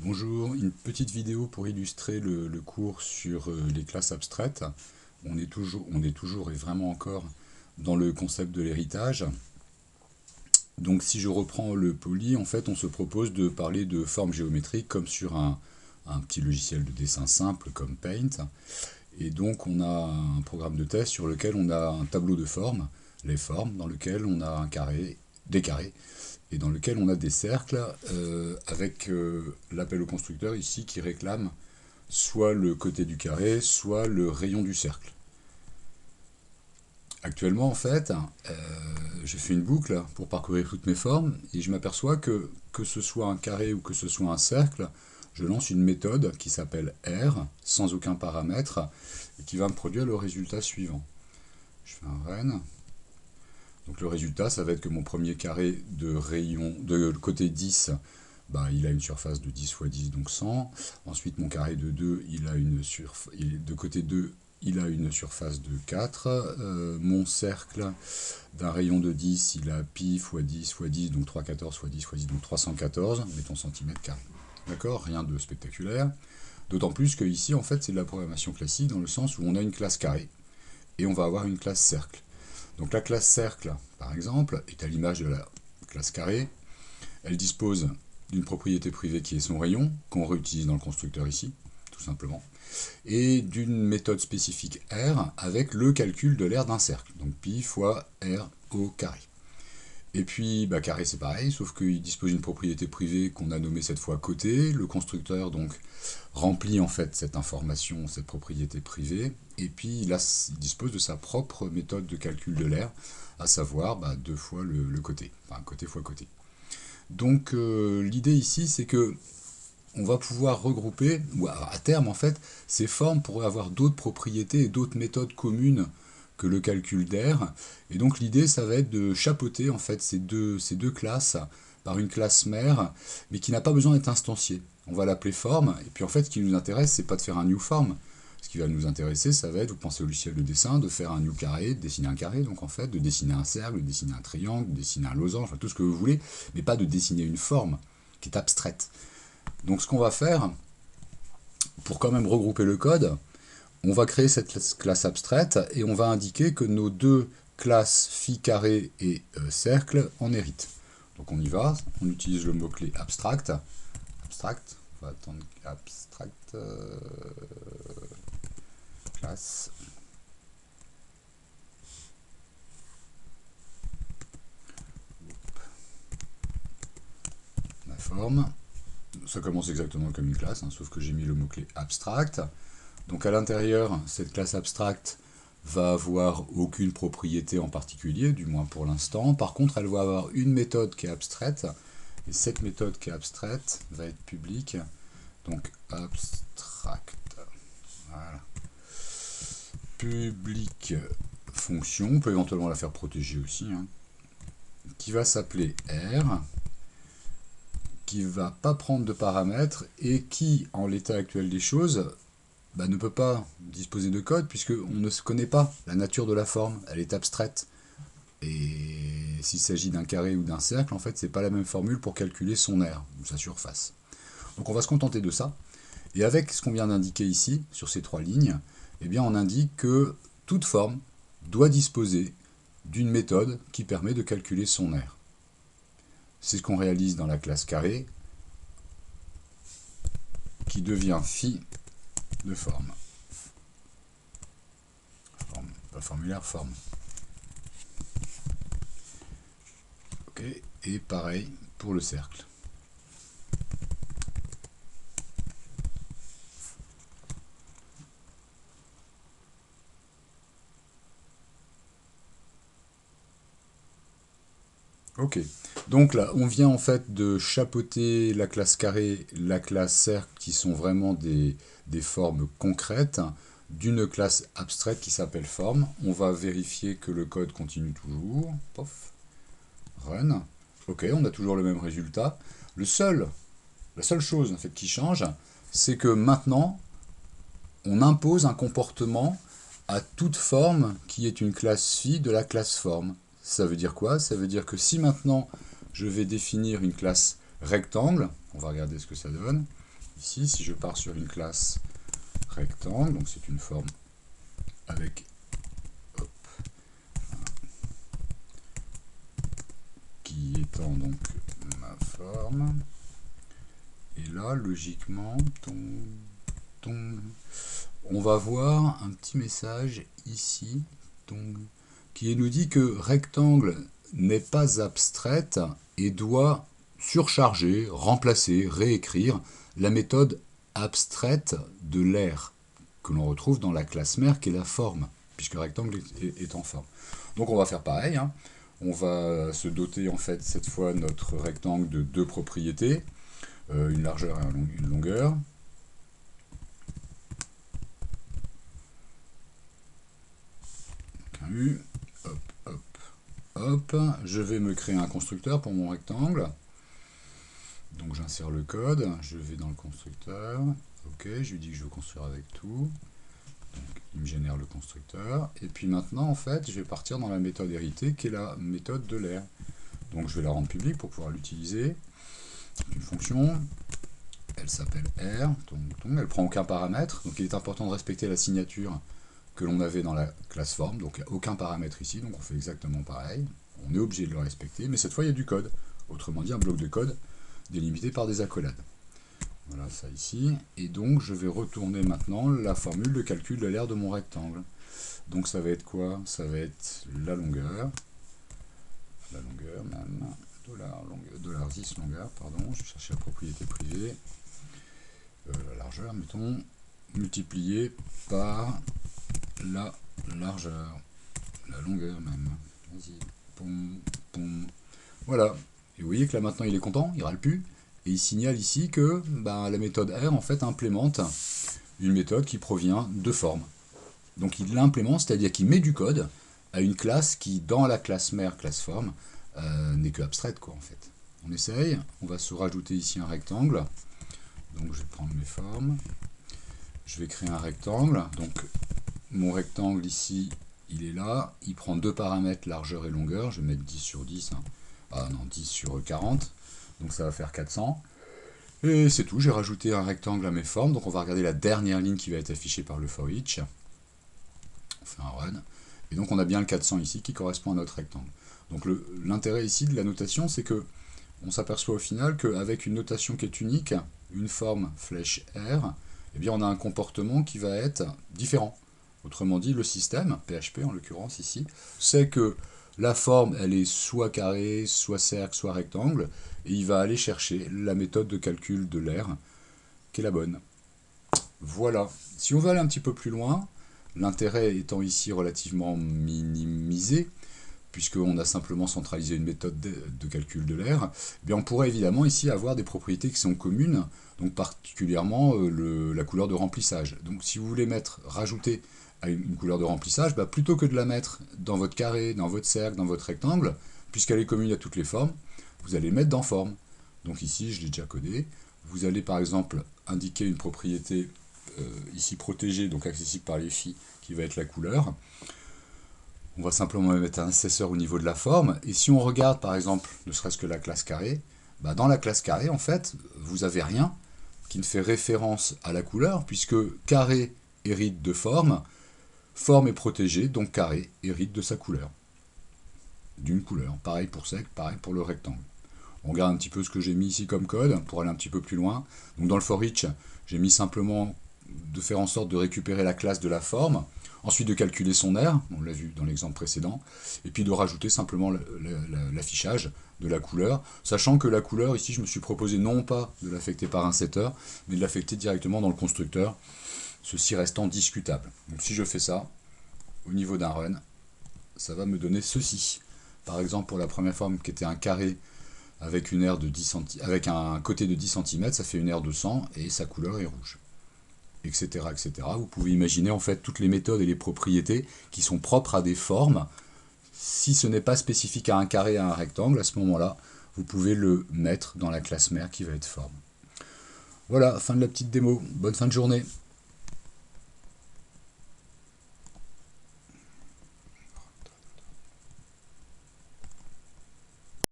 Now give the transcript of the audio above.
Bonjour, une petite vidéo pour illustrer le cours sur les classes abstraites. On est toujours et vraiment encore dans le concept de l'héritage. Donc si je reprends le poly, en fait on se propose de parler de formes géométriques comme sur un petit logiciel de dessin simple comme Paint. Et donc on a un programme de test sur lequel on a un tableau de formes, les formes, dans lequel on a un carré, des carrés, et dans lequel on a des cercles avec l'appel au constructeur ici qui réclame soit le côté du carré, soit le rayon du cercle. Actuellement, en fait, je fais une boucle pour parcourir toutes mes formes et je m'aperçois que ce soit un carré ou que ce soit un cercle, je lance une méthode qui s'appelle R, sans aucun paramètre, et qui va me produire le résultat suivant. Je fais un run. Donc le résultat, ça va être que mon premier carré de rayon de côté 10, bah, il a une surface de 10 fois 10, donc 100. Ensuite, mon carré de 2, de côté 2, il a une surface de 4. Mon cercle d'un rayon de 10, il a pi fois 10 fois 10, donc 314 fois 10 fois 10, donc 314, mettons centimètres carrés. D'accord, rien de spectaculaire. D'autant plus que ici, en fait, c'est de la programmation classique dans le sens où on a une classe carré et on va avoir une classe cercle. Donc la classe cercle, par exemple, est à l'image de la classe carré. Elle dispose d'une propriété privée qui est son rayon, qu'on réutilise dans le constructeur ici, tout simplement, et d'une méthode spécifique R avec le calcul de l'aire d'un cercle, donc pi fois R au carré. Et puis, bah, carré c'est pareil, sauf qu'il dispose d'une propriété privée qu'on a nommée cette fois côté. Le constructeur donc remplit en fait cette information, cette propriété privée, et puis il dispose de sa propre méthode de calcul de l'aire, à savoir bah, 2 fois le côté, enfin côté fois côté. Donc l'idée ici c'est que on va pouvoir regrouper, ou à terme en fait, ces formes pourraient avoir d'autres propriétés et d'autres méthodes communes que le calcul d'air. Et donc l'idée, ça va être de chapeauter en fait ces deux classes par une classe mère, mais qui n'a pas besoin d'être instanciée. On va l'appeler forme, et puis en fait, ce qui nous intéresse, c'est pas de faire un new form. Ce qui va nous intéresser, ça va être, vous pensez au logiciel de dessin, de faire un new carré, de dessiner un carré, donc en fait, de dessiner un cercle, de dessiner un triangle, de dessiner un losange, enfin, tout ce que vous voulez, mais pas de dessiner une forme qui est abstraite. Donc ce qu'on va faire, pour quand même regrouper le code, on va créer cette classe abstraite et on va indiquer que nos deux classes phi carré et cercle en héritent. Donc on y va, on utilise le mot-clé abstract. Abstract, on va attendre abstract classe. La forme. Ça commence exactement comme une classe, hein, sauf que j'ai mis le mot-clé abstract. Donc à l'intérieur, cette classe abstract va avoir aucune propriété en particulier, du moins pour l'instant. Par contre, elle va avoir une méthode qui est abstraite, et cette méthode qui est abstraite va être publique. Donc abstract. Voilà. Public fonction, on peut éventuellement la faire protéger aussi, hein, qui va s'appeler R, qui va pas prendre de paramètres et qui, en l'état actuel des choses, bah, ne peut pas disposer de code puisqu'on ne connaît pas la nature de la forme, elle est abstraite. Et s'il s'agit d'un carré ou d'un cercle, en fait, c'est pas la même formule pour calculer son aire ou sa surface. Donc on va se contenter de ça. Et avec ce qu'on vient d'indiquer ici, sur ces trois lignes, eh bien on indique que toute forme doit disposer d'une méthode qui permet de calculer son aire. C'est ce qu'on réalise dans la classe carré, qui devient phi de forme. Pas formulaire, forme. Ok, et pareil pour le cercle. Ok, donc là, on vient en fait de chapeauter la classe carré, la classe cercle, qui sont vraiment des formes concrètes, d'une classe abstraite qui s'appelle forme. On va vérifier que le code continue toujours. Pof. Run. Ok, on a toujours le même résultat. La seule chose en fait qui change, c'est que maintenant, on impose un comportement à toute forme qui est une classe phi de la classe forme. Ça veut dire quoi? Ça veut dire que si maintenant je vais définir une classe rectangle, on va regarder ce que ça donne, ici, si je pars sur une classe rectangle, donc c'est une forme avec hop, qui étend donc ma forme. Et là, logiquement, on va voir un petit message ici qui nous dit que rectangle n'est pas abstraite et doit surcharger, remplacer, réécrire la méthode abstraite de l'aire que l'on retrouve dans la classe mère qui est la forme, puisque rectangle est en forme. Donc on va faire pareil, hein. On va se doter en fait cette fois notre rectangle de deux propriétés, une largeur et une longueur. Donc un U, hop, hop, hop. Je vais me créer un constructeur pour mon rectangle. Donc j'insère le code, je vais dans le constructeur, ok, je lui dis que je veux construire avec tout, donc il me génère le constructeur, et puis maintenant en fait je vais partir dans la méthode héritée qui est la méthode de l'aire. Donc je vais la rendre publique pour pouvoir l'utiliser. Une fonction, elle s'appelle R, elle prend aucun paramètre, donc il est important de respecter la signature que l'on avait dans la classe forme, donc il n'y a aucun paramètre ici, donc on fait exactement pareil, on est obligé de le respecter, mais cette fois il y a du code, autrement dit un bloc de code délimité par des accolades. Voilà ça ici, et donc je vais retourner maintenant la formule de calcul de l'aire de mon rectangle. Donc ça va être quoi? Ça va être la longueur même, $10 longueur, pardon, je cherche la propriété privée, la largeur, mettons, multiplié par la largeur, la longueur même. Vas-y, pom, pom. Voilà. Et vous voyez que là maintenant il est content, il râle plus, et il signale ici que la méthode R en fait implémente une méthode qui provient de forme. Donc il l'implémente, c'est-à-dire qu'il met du code à une classe qui, dans la classe mère, classe forme, n'est que abstraite quoi en fait. On essaye, on va se rajouter ici un rectangle, donc je vais prendre mes formes, je vais créer un rectangle, donc mon rectangle ici, il est là, il prend deux paramètres, largeur et longueur, je vais mettre 10 sur 10, hein. Ah non, 10 sur 40, donc ça va faire 400. Et c'est tout, j'ai rajouté un rectangle à mes formes, donc on va regarder la dernière ligne qui va être affichée par le for each. On fait un run, et donc on a bien le 400 ici qui correspond à notre rectangle. Donc l'intérêt ici de la notation, c'est que on s'aperçoit au final qu'avec une notation qui est unique, une forme flèche R, eh bien on a un comportement qui va être différent. Autrement dit, le système, PHP en l'occurrence ici, sait que la forme, elle est soit carré, soit cercle, soit rectangle, et il va aller chercher la méthode de calcul de l'aire, qui est la bonne. Voilà. Si on veut aller un petit peu plus loin, l'intérêt étant ici relativement minimisé, puisqu'on a simplement centralisé une méthode de calcul de l'aire, eh bien on pourrait évidemment ici avoir des propriétés qui sont communes, donc particulièrement la couleur de remplissage. Donc si vous voulez rajouter à une couleur de remplissage, plutôt que de la mettre dans votre carré, dans votre cercle, dans votre rectangle, puisqu'elle est commune à toutes les formes, vous allez mettre dans forme. Donc ici, je l'ai déjà codé. Vous allez par exemple indiquer une propriété ici protégée, donc accessible par les filles, qui va être la couleur. On va simplement mettre un assesseur au niveau de la forme. Et si on regarde par exemple, ne serait-ce que la classe carré, dans la classe carré, en fait, vous n'avez rien qui ne fait référence à la couleur, puisque carré hérite de forme, forme est protégée, donc carré hérite de sa couleur. D'une couleur. Pareil pour cercle, pareil pour le rectangle. On regarde un petit peu ce que j'ai mis ici comme code, pour aller un petit peu plus loin. Donc dans le for each, j'ai mis simplement de faire en sorte de récupérer la classe de la forme, ensuite de calculer son aire, on l'a vu dans l'exemple précédent, et puis de rajouter simplement l'affichage de la couleur, sachant que la couleur, ici, je me suis proposé non pas de l'affecter par un setter, mais de l'affecter directement dans le constructeur, ceci restant discutable. Donc si je fais ça, au niveau d'un run, ça va me donner ceci. Par exemple, pour la première forme qui était un carré avec une aire de 10 cm, avec un côté de 10 cm, ça fait une aire de 100 et sa couleur est rouge. Etc., etc. Vous pouvez imaginer en fait toutes les méthodes et les propriétés qui sont propres à des formes. Si ce n'est pas spécifique à un carré et à un rectangle, à ce moment-là, vous pouvez le mettre dans la classe mère qui va être forme. Voilà, fin de la petite démo. Bonne fin de journée.